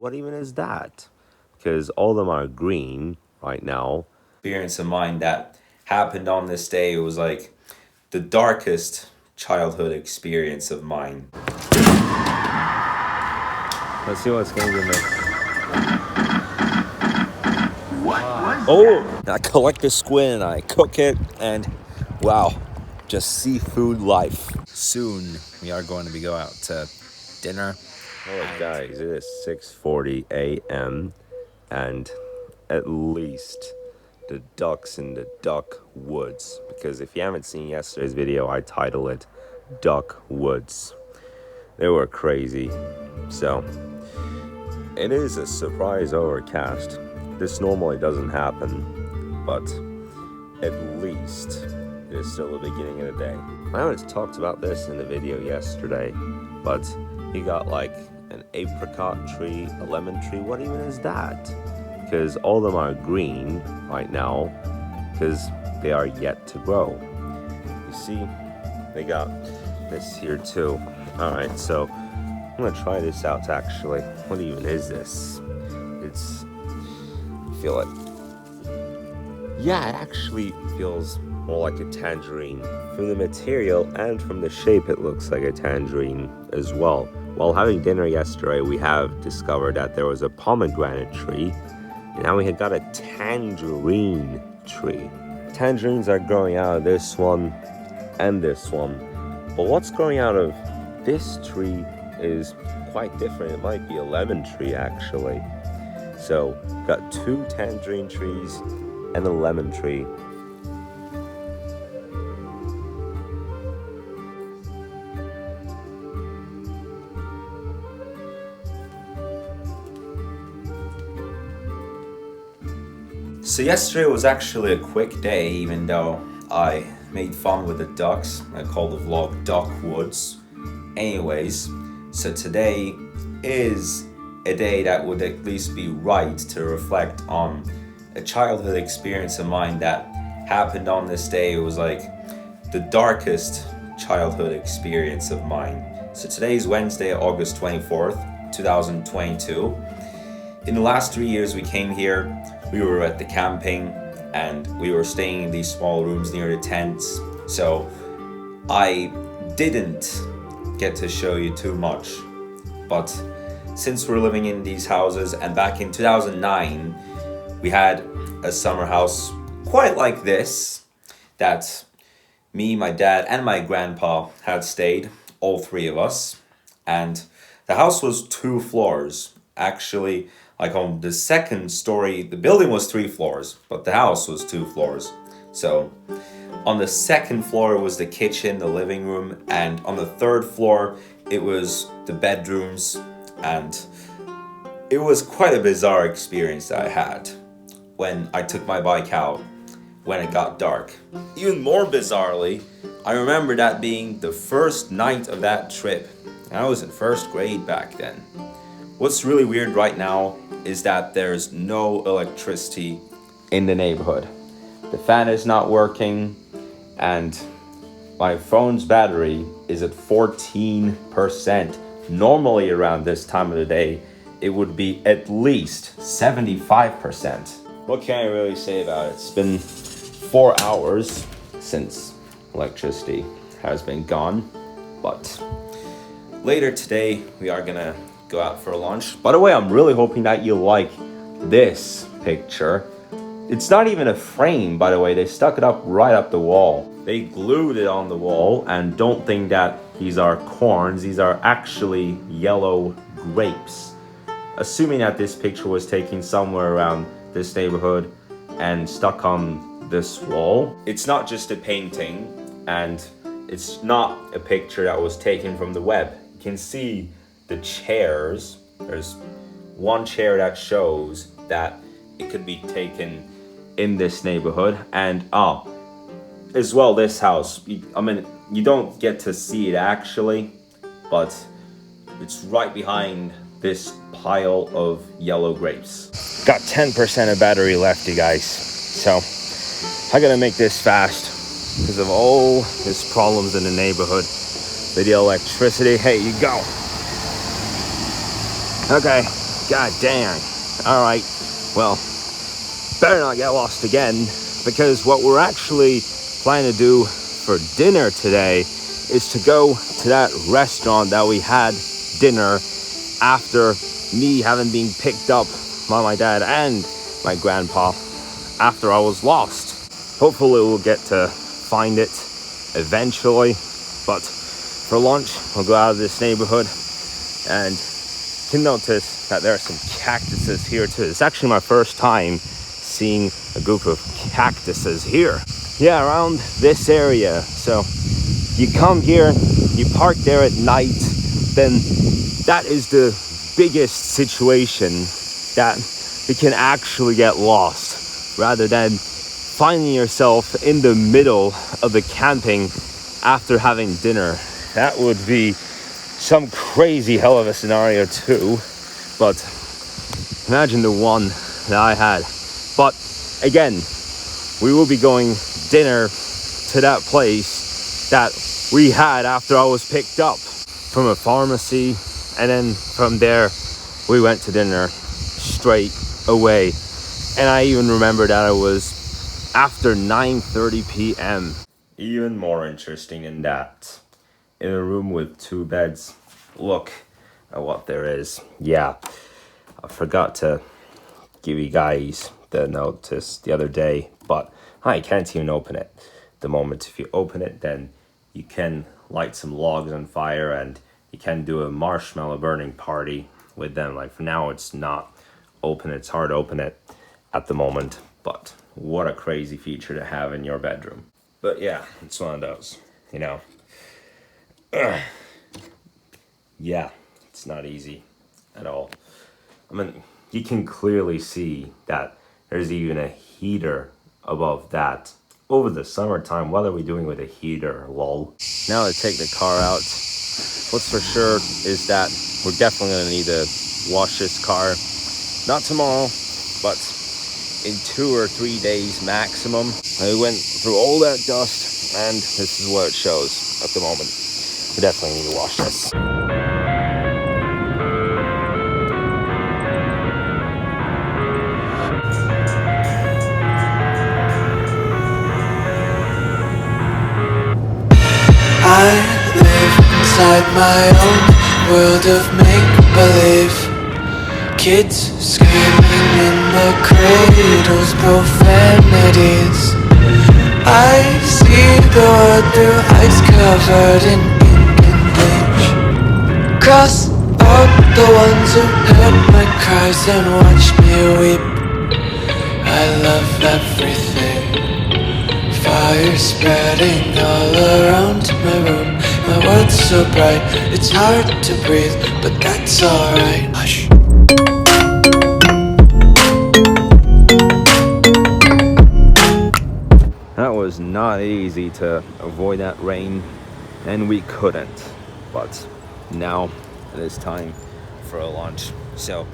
What even is that? Because all of them are green right now. Experience of mine that happened on this day. It was like the darkest childhood experience of mine. Let's see what's going to give me. Oh, I collect the squid and I cook it, and wow, just seafood life. Soon we are going to be going out to dinner. Oh, guys, it is 6:40 a.m. and at least the ducks in the duck woods, because if you haven't seen yesterday's video, I titled it Duck Woods. They were crazy. So it is a surprise overcast. This normally doesn't happen, but at least it is still the beginning of the day. I haven't talked about this in the video yesterday, but you got like an apricot tree, a lemon tree. What even is that? Because all of them are green right now because they are yet to grow. You see, they got this here too. All right, so I'm gonna try this out actually. What even is this? It's, feel it. Yeah, it actually feels more like a tangerine. From the material and from the shape, it looks like a tangerine as well. While having dinner yesterday, we have discovered that there was a pomegranate tree, and now we had got a tangerine tree. Tangerines are growing out of this one and this one, but what's growing out of this tree is quite different. It might be a lemon tree actually. So, got two tangerine trees and a lemon tree. So yesterday was actually a quick day, even though I made fun with the ducks. I called the vlog Duck Woods. Anyways, so today is a day that would at least be right to reflect on a childhood experience of mine that happened on this day. It was like the darkest childhood experience of mine. So today is Wednesday, August 24th, 2022. In the last 3 years we came here, we were at the camping and we were staying in these small rooms near the tents. So I didn't get to show you too much, but since we're living in these houses, and back in 2009 we had a summer house quite like this that me, my dad and my grandpa had stayed, all three of us, and the house was 2 floors. Actually, like on the second story, the building was 3 floors, but the house was 2 floors. So on the second floor was the kitchen, the living room, and on the third floor it was the bedrooms. And it was quite a bizarre experience that I had when I took my bike out when it got dark. Even more bizarrely, I remember that being the first night of that trip. I was in first grade back then. What's really weird right now is that there's no electricity in the neighborhood. The fan is not working, and my phone's battery is at 14%. Normally around this time of the day, it would be at least 75%. What can I really say about it? It's been 4 hours since electricity has been gone, but later today we are gonna go out for lunch. By the way, I'm really hoping that you like this picture. It's not even a frame, by the way. They stuck it up right up the wall. They glued it on the wall, and don't think that these are corns. These are actually yellow grapes. Assuming that this picture was taken somewhere around this neighborhood and stuck on this wall. It's not just a painting, and it's not a picture that was taken from the web. You can see the chairs. There's one chair that shows that it could be taken in this neighborhood. And as well, this house, I mean, you don't get to see it actually, but it's right behind this pile of yellow grapes. Got 10% of battery left, you guys. So I gotta make this fast because of all these problems in the neighborhood. Video electricity, hey, you go. Okay, God dang. All right, well, better not get lost again, because what we're actually planning to do for dinner today is to go to that restaurant that we had dinner after me having been picked up by my dad and my grandpa after I was lost. Hopefully we'll get to find it eventually, but for lunch we'll go out of this neighborhood, and you can notice that there are some cactuses here too. It's actually my first time seeing a group of cactuses here. Yeah, around this area. So you come here, you park there at night, then that is the biggest situation that you can actually get lost, rather than finding yourself in the middle of the camping after having dinner. That would be some crazy hell of a scenario too, but imagine the one that I had. But again, we will be going dinner to that place that we had after I was picked up from a pharmacy, and then from there we went to dinner straight away. And I even remember that it was after 9:30 p.m. Even more interesting than that, in a room with 2 beds, look at what there is. Yeah, I forgot to give you guys the notice the other day, but I can't even open it at the moment. If you open it, then you can light some logs on fire and you can do a marshmallow burning party with them. Like, for now it's not open, it's hard to open it at the moment, but what a crazy feature to have in your bedroom. But yeah, it's one of those, you know. Yeah, it's not easy at all. I mean, you can clearly see that there's even a heater above that. Over the summertime, what are we doing with a heater, lol? Now to take the car out, what's for sure is that we're definitely gonna need to wash this car. Not tomorrow, but in 2 or 3 days maximum. I went through all that dust, and this is what it shows at the moment. We definitely need to wash this. I live inside my own world of make-believe. Kids screaming in the cradles, profanities. I see the world through eyes covered in ink and bleach. Cross out the ones who heard my cries and watched me weep. I love everything. Fire spreading all around my room. My world's so bright, it's hard to breathe, but that's alright. Hush. That was not easy to avoid that rain, and we couldn't. But now it is time for a lunch. So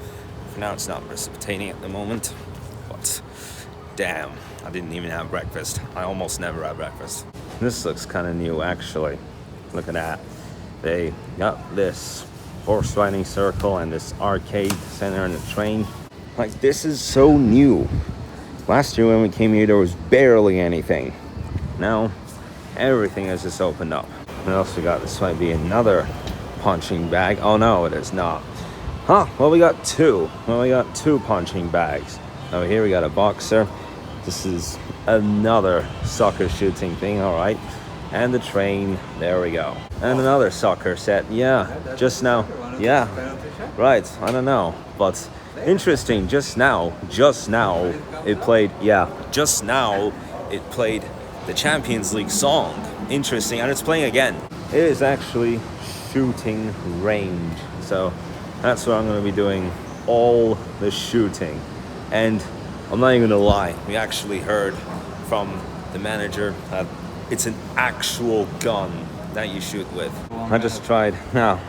for now it's not precipitating at the moment, but damn, I didn't even have breakfast. I almost never have breakfast. This looks kind of new actually. Look at that. They got this horse riding circle and this arcade center on the train. Like, this is so new. Last year when we came here, there was barely anything. Now, everything has just opened up. What else we got? This might be another punching bag. Oh no, it is not. Huh, well we got 2. Well, we got 2 punching bags. Oh, here we got a boxer. This is another soccer shooting thing, all right. And the train, there we go. And another soccer set, yeah, just now. Yeah, right, I don't know, but interesting, just now it played, it played the Champions League song. Interesting, and it's playing again. It is actually shooting range, so that's what I'm gonna be doing, all the shooting. And I'm not even gonna lie, we actually heard from the manager that it's an actual gun that you shoot with. I just tried. Now,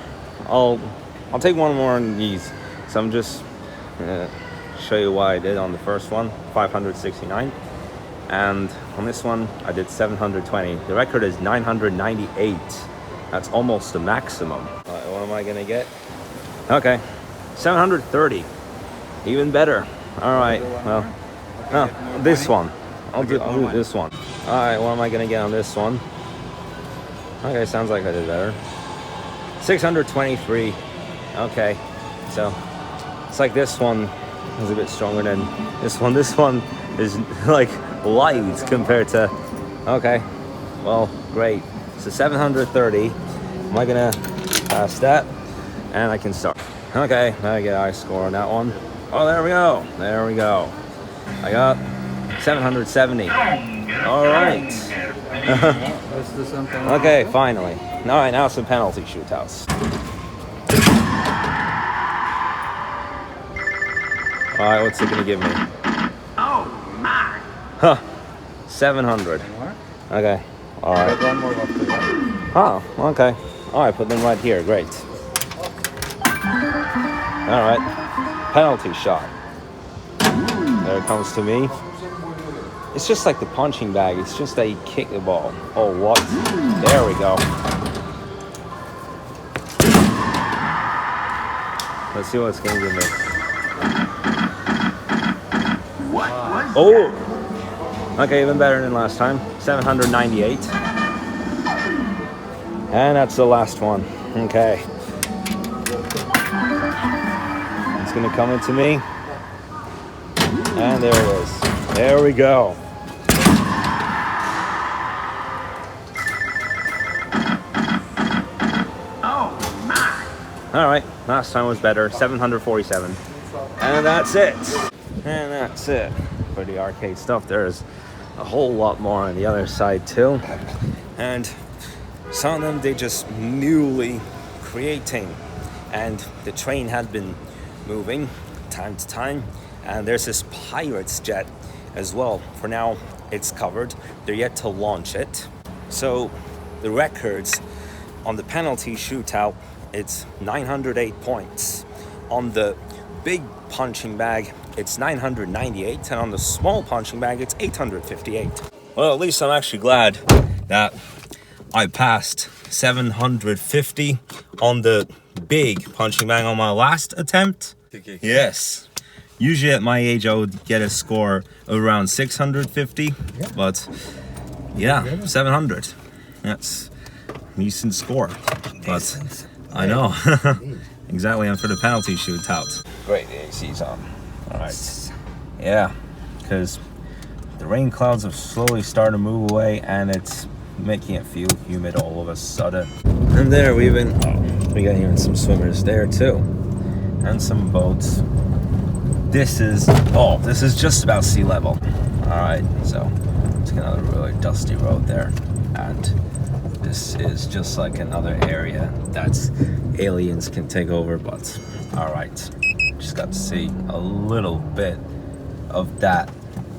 I'll take one more on these. So I'm just gonna show you what I did on the first one, 569. And on this one, I did 720. The record is 998. That's almost the maximum. What am I gonna get? Okay, 730. Even better. All right. Well, no, this one. I'll do this one. All right. What am I gonna get on this one? Okay, sounds like I did better. 623. Okay, so it's like this one is a bit stronger than this one. This one is like light compared to. Okay, well, great. So 730. Am I gonna pass that? And I can start. Okay, I get a high score on that one. Oh, there we go. There we go. I got 770. All right. Let's do something. Okay, finally. All right, now some penalty shootouts. All right, what's it gonna give me? Oh my! Huh, 700. More? Okay, all right. Got one more left to go. Oh, okay. All right, put them right here. Great. All right, penalty shot. There it comes to me. It's just like the punching bag. It's just that you kick the ball. Oh, what? There we go. Let's see what it's gonna give me. Oh! Okay, even better than last time. 798. And that's the last one. Okay. It's gonna come into me. And there it is. There we go. All right, last time was better, 747. And that's it. And that's it for the arcade stuff. There's a whole lot more on the other side too. And some of them they just newly creating. And the train had been moving time to time. And there's this Pirates jet as well. For now, it's covered. They're yet to launch it. So the records on the penalty shootout, it's 908 points. On the big punching bag, it's 998. And on the small punching bag, it's 858. Well, at least I'm actually glad that I passed 750 on the big punching bag on my last attempt. Yes. Usually at my age, I would get a score of around 650, but yeah, 700. That's a decent score. But I know. Exactly, and for the penalty shootout. Great, the AC's on. All right. Yeah, because the rain clouds have slowly started to move away, and it's making it feel humid all of a sudden. And there we got even some swimmers there too, and some boats. This is just about sea level. All right, so it's another really dusty road there, and this is just like another area that's aliens can take over. But all right, just got to see a little bit of that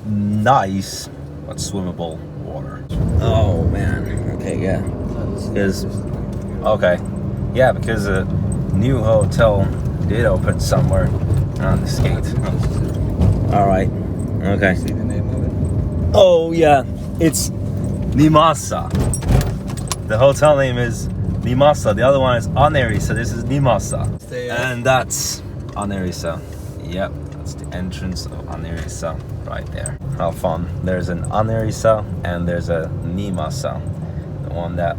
nice but swimmable water. Oh man, okay, yeah, because a new hotel did open somewhere on the skate. All right, okay. See the name of it? Oh yeah, it's Nimasa. The hotel name is Nimasa. The other one is Anerisa. This is Nimasa. And that's Anerisa. Yep, that's the entrance of Anerisa right there. How fun. There's an Anerisa and there's a Nimasa. The one that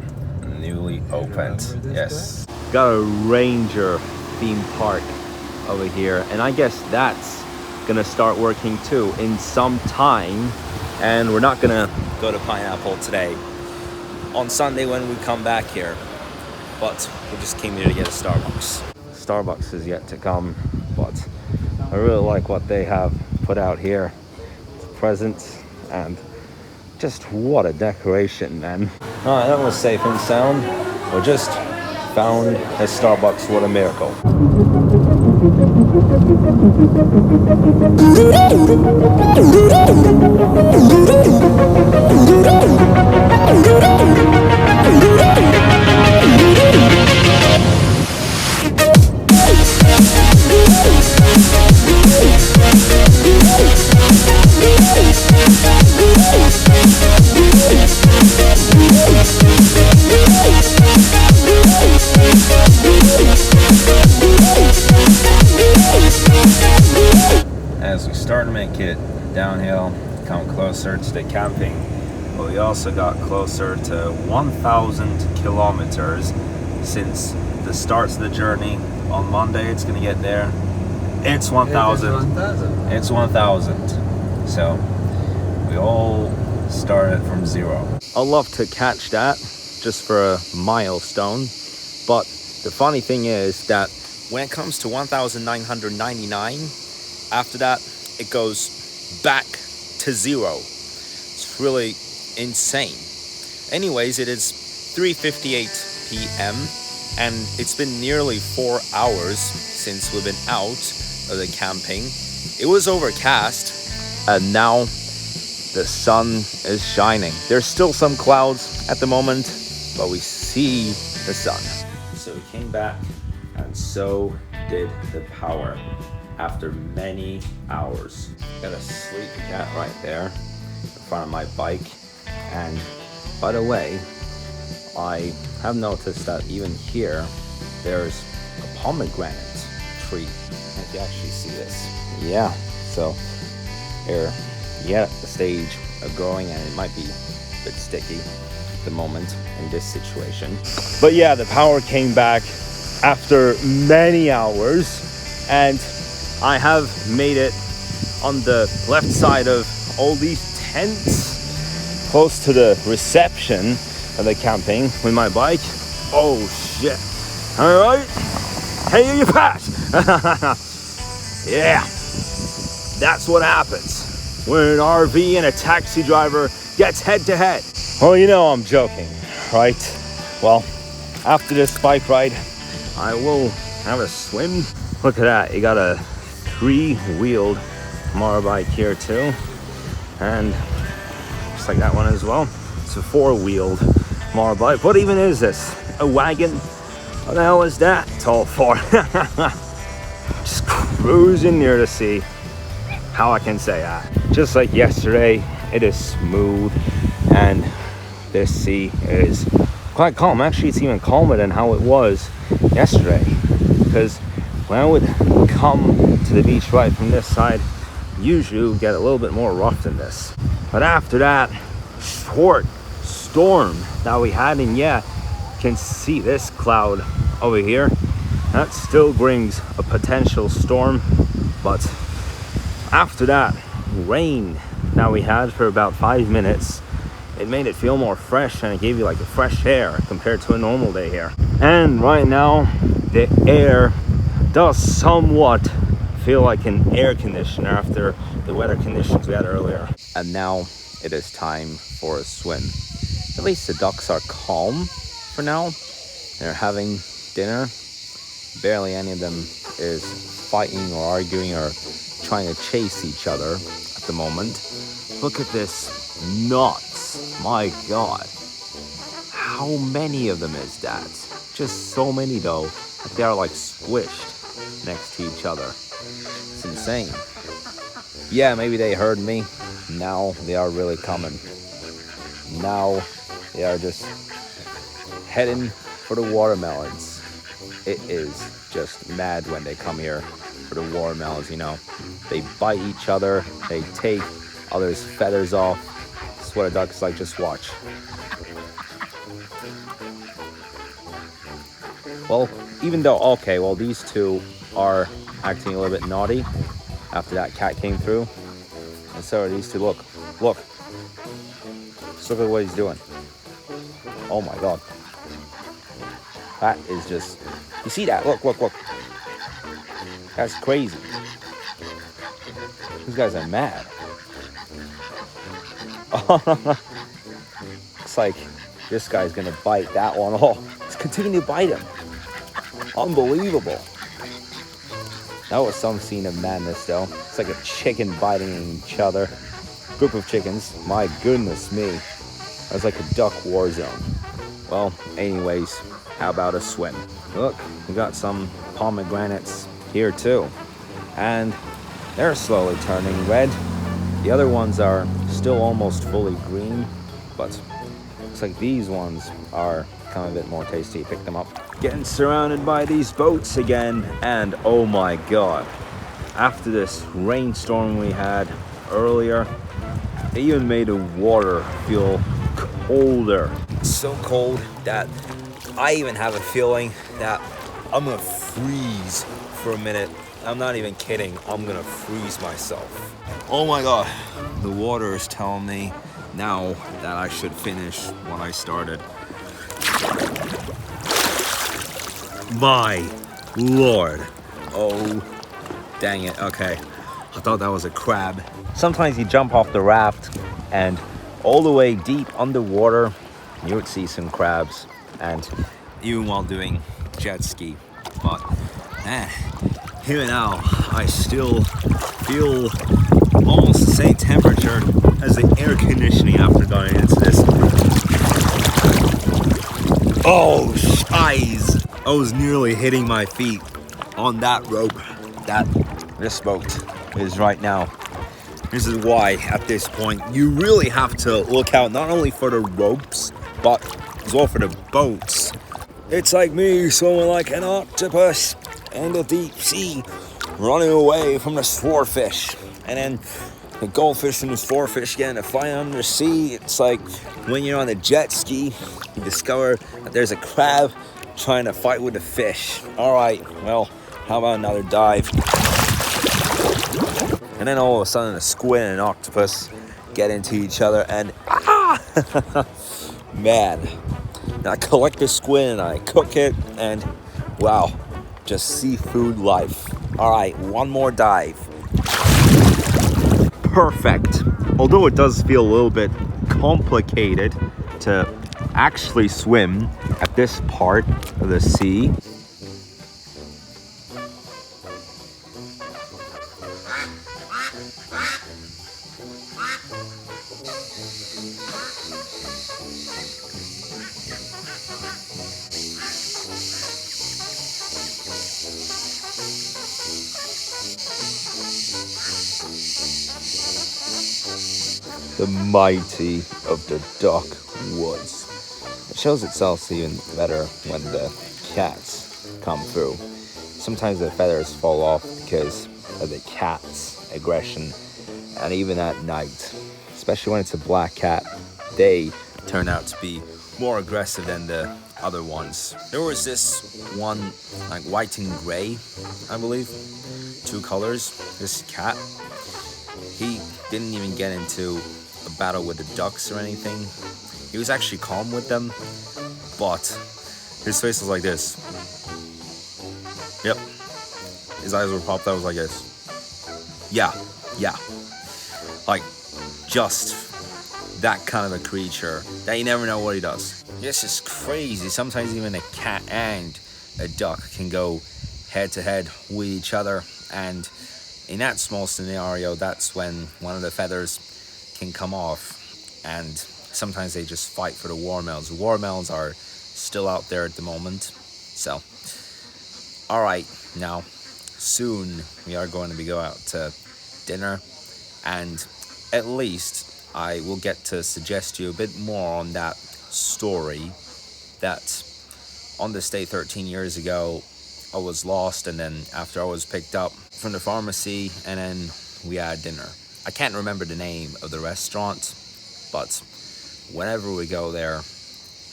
newly opened. Yes. Got a Ranger theme park over here, and I guess that's gonna start working too in some time. And we're not gonna go to Pineapple today, on Sunday when we come back here, but we just came here to get a Starbucks. Starbucks is yet to come, but I really like what they have put out here. The presents, and just what a decoration, man. All right, that was safe and sound. We just found a Starbucks. What a miracle. as we start to make it downhill, come closer to the camping. But we also got closer to 1,000 kilometers since the start of the journey. On Monday, it's gonna get there. It's 1,000. It's 1,000. So we all started from zero. I'd love to catch that just for a milestone. But the funny thing is that when it comes to 1,999, after that, it goes back to zero. It's really insane. Anyways, it is 3:58 p.m. and it's been nearly 4 hours since we've been out of the camping. It was overcast and now the sun is shining. There's still some clouds at the moment, but we see the sun. So we came back, and so did the power after many hours. Got a sleepy cat right there in front of my bike. And by the way, I have noticed that even here there's a pomegranate tree. If you actually see this, yeah. So they're yet at the stage of growing, and it might be a bit sticky at the moment in this situation. But yeah, the power came back after many hours, and I have made it on the left side of all these tents, close to the reception of the camping with my bike. Oh shit. All right. Hey, you pass. Yeah. That's what happens when an RV and a taxi driver gets head to head. Well, you know I'm joking, right? Well, after this bike ride, I will have a swim. Look at that. You got a 3-wheeled motorbike here too. And just like that one as well. It's a 4-wheeled motorbike. What even is this? A wagon? What the hell is that? It's all for. Just cruising near the sea. How I can say that. Just like yesterday, it is smooth and this sea is quite calm. Actually, it's even calmer than how it was yesterday. Because when I would come to the beach right from this side, usually it would get a little bit more rough than this. But after that short storm that we had, and yeah, you can see this cloud over here. That still brings a potential storm, but after that rain that we had for about 5 minutes, it made it feel more fresh, and it gave you like a fresh air compared to a normal day here. And right now the air does somewhat feel like an air conditioner after the weather conditions we had earlier. And now it is time for a swim. At least the ducks are calm for now. They're having dinner. Barely any of them is fighting or arguing or trying to chase each other at the moment. Look at this nuts. My God. How many of them is that? Just so many though. They are like squished next to each other. It's insane. Yeah, maybe they heard me. Now they are really coming. Now they are just heading for the watermelons. It is just mad when they come here for the watermelons, you know. They bite each other. They take others' feathers off. That's what a duck's like. Just watch. Well, even though, okay, well, these two are acting a little bit naughty after that cat came through. And so are these two. Look. Just look at what he's doing. Oh my God. That is just, you see that? Look. That's crazy. These guys are mad. Looks like this guy's gonna bite that one off. He's continuing to bite him. Unbelievable. That was some scene of madness though. It's like a chicken biting each other. Group of chickens. My goodness me. That was like a duck war zone. Well, anyways, how about a swim? Look, we got some pomegranates here too. And they're slowly turning red. The other ones are still almost fully green, but looks like these ones are kind of a bit more tasty. Pick them up. Getting surrounded by these boats again, and oh my God, after this rainstorm we had earlier, it even made the water feel colder. So cold that I even have a feeling that I'm gonna freeze for a minute. I'm not even kidding, I'm gonna freeze myself. Oh my god, the water is telling me now that I should finish what I started. My lord. Oh, dang it, okay. I thought that was a crab. Sometimes you jump off the raft and all the way deep underwater, you would see some crabs, and even while doing jet ski. But man, here now, I still feel almost the same temperature as the air conditioning after going into this. Oh, shiz! I was nearly hitting my feet on that rope that this boat is right now. This is why at this point you really have to look out not only for the ropes but as well for the boats. It's like me swimming like an octopus in the deep sea, running away from the swordfish, and then the goldfish and the swordfish getting to fight under the sea. It's like when you're on a jet ski, you discover that there's a crab trying to fight with a fish. All right, well, how about another dive? And then all of a sudden a squid and an octopus get into each other and man, I collect the squid and I cook it and wow, just seafood life. All right, one more dive. Perfect. Although it does feel a little bit complicated to actually swim at this part of the sea. The mighty of the Duck Woods. It shows itself even better when the cats come through. Sometimes the feathers fall off because of the cat's aggression, and even at night, especially when it's a black cat, they turn out to be more aggressive than the other ones. There was this one, like white and gray, I believe, two colors. This cat, he didn't even get into a battle with the ducks or anything. He was actually calm with them, but his face was like this. Yep. His eyes were popped out, was like this. Yeah. Like, just that kind of a creature that you never know what he does. This is crazy. Sometimes even a cat and a duck can go head to head with each other, and in that small scenario, that's when one of the feathers can come off, and sometimes they just fight for the watermelons. The watermelons are still out there at the moment. So, all right, now soon we are going to be going out to dinner, and at least I will get to suggest you a bit more on that story that on this day 13 years ago I was lost, and then after I was picked up from the pharmacy, and then we had dinner. I can't remember the name of the restaurant, but whenever we go there,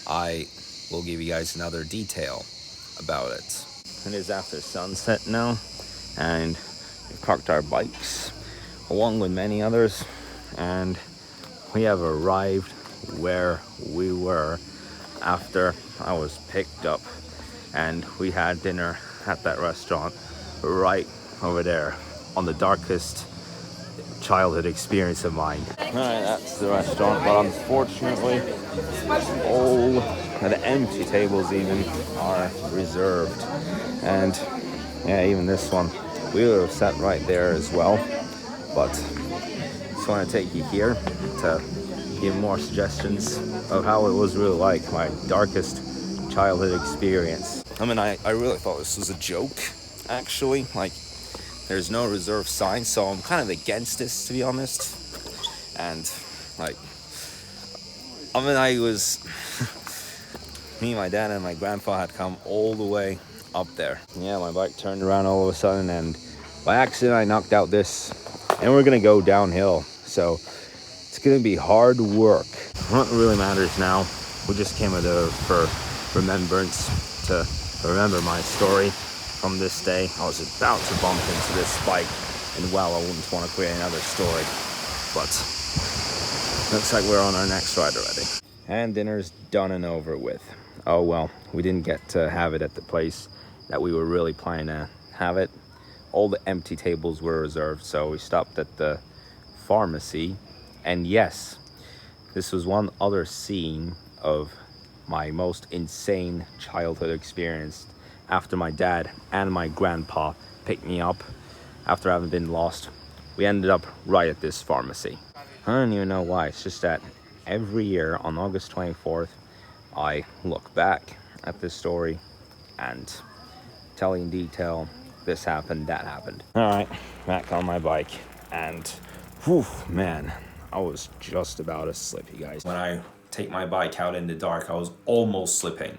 I will give you guys another detail about it. It is after sunset now, and we've parked our bikes along with many others, and we have arrived where we were after I was picked up, and we had dinner at that restaurant right over there on the darkest childhood experience of mine. Alright, that's the restaurant, but unfortunately all the empty tables even are reserved, and yeah, even this one we would have sat right there as well, but just want to take you here to give more suggestions of how it was really like my darkest childhood experience. I mean, I really thought this was a joke, actually. Like, there's no reserved sign, so I'm kind of against this, to be honest. And, like, I mean, me, my dad, and my grandpa had come all the way up there. Yeah, my bike turned around all of a sudden, and By accident, I knocked out this, and we're gonna go downhill. So it's gonna be hard work. What really matters now, we just came out of for remembrance to remember my story from this day. I was about to bump into this spike, and well, I wouldn't want to create another story, but looks like we're on our next ride already. And dinner's done and over with. Oh well, we didn't get to have it at the place that we were really planning to have it. All the empty tables were reserved, so we stopped at the pharmacy. And yes, this was one other scene of my most insane childhood experience after my dad and my grandpa picked me up after having been lost. We ended up right at this pharmacy. I don't even know why. It's just that every year on August 24th, I look back at this story and tell in detail, this happened, that happened. All right, back on my bike, and whew, man, I was just about to slip, you guys. When I take my bike out in the dark, I was almost slipping.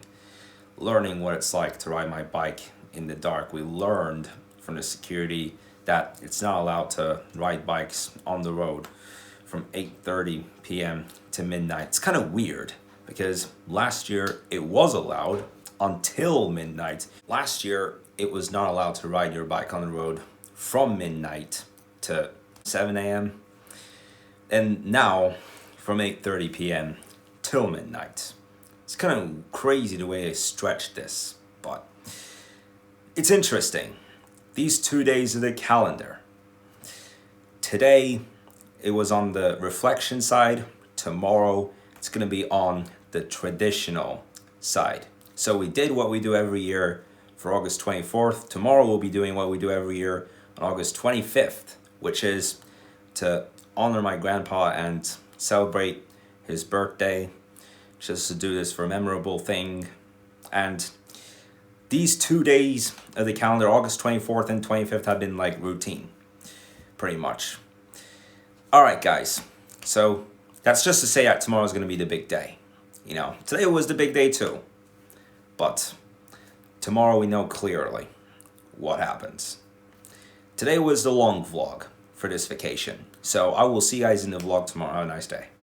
Learning what it's like to ride my bike in the dark, we learned from the security that it's not allowed to ride bikes on the road from 8:30 p.m. to midnight. It's kind of weird because last year it was allowed until midnight. Last year it was not allowed to ride your bike on the road from midnight to 7 a.m. and now from 8:30 p.m. till midnight. It's kind of crazy the way they stretched this, but it's interesting. These 2 days of the calendar. Today, it was on the reflection side. Tomorrow, it's going to be on the traditional side. So we did what we do every year for August 24th. Tomorrow, we'll be doing what we do every year on August 25th, which is to honor my grandpa and celebrate his birthday. Just to do this for a memorable thing. And these 2 days of the calendar, August 24th and 25th, have been like routine, pretty much. All right, guys. So that's just to say that tomorrow's going to be the big day. You know, today was the big day too. But tomorrow we know clearly what happens. Today was the long vlog for this vacation. So I will see you guys in the vlog tomorrow. Have a nice day.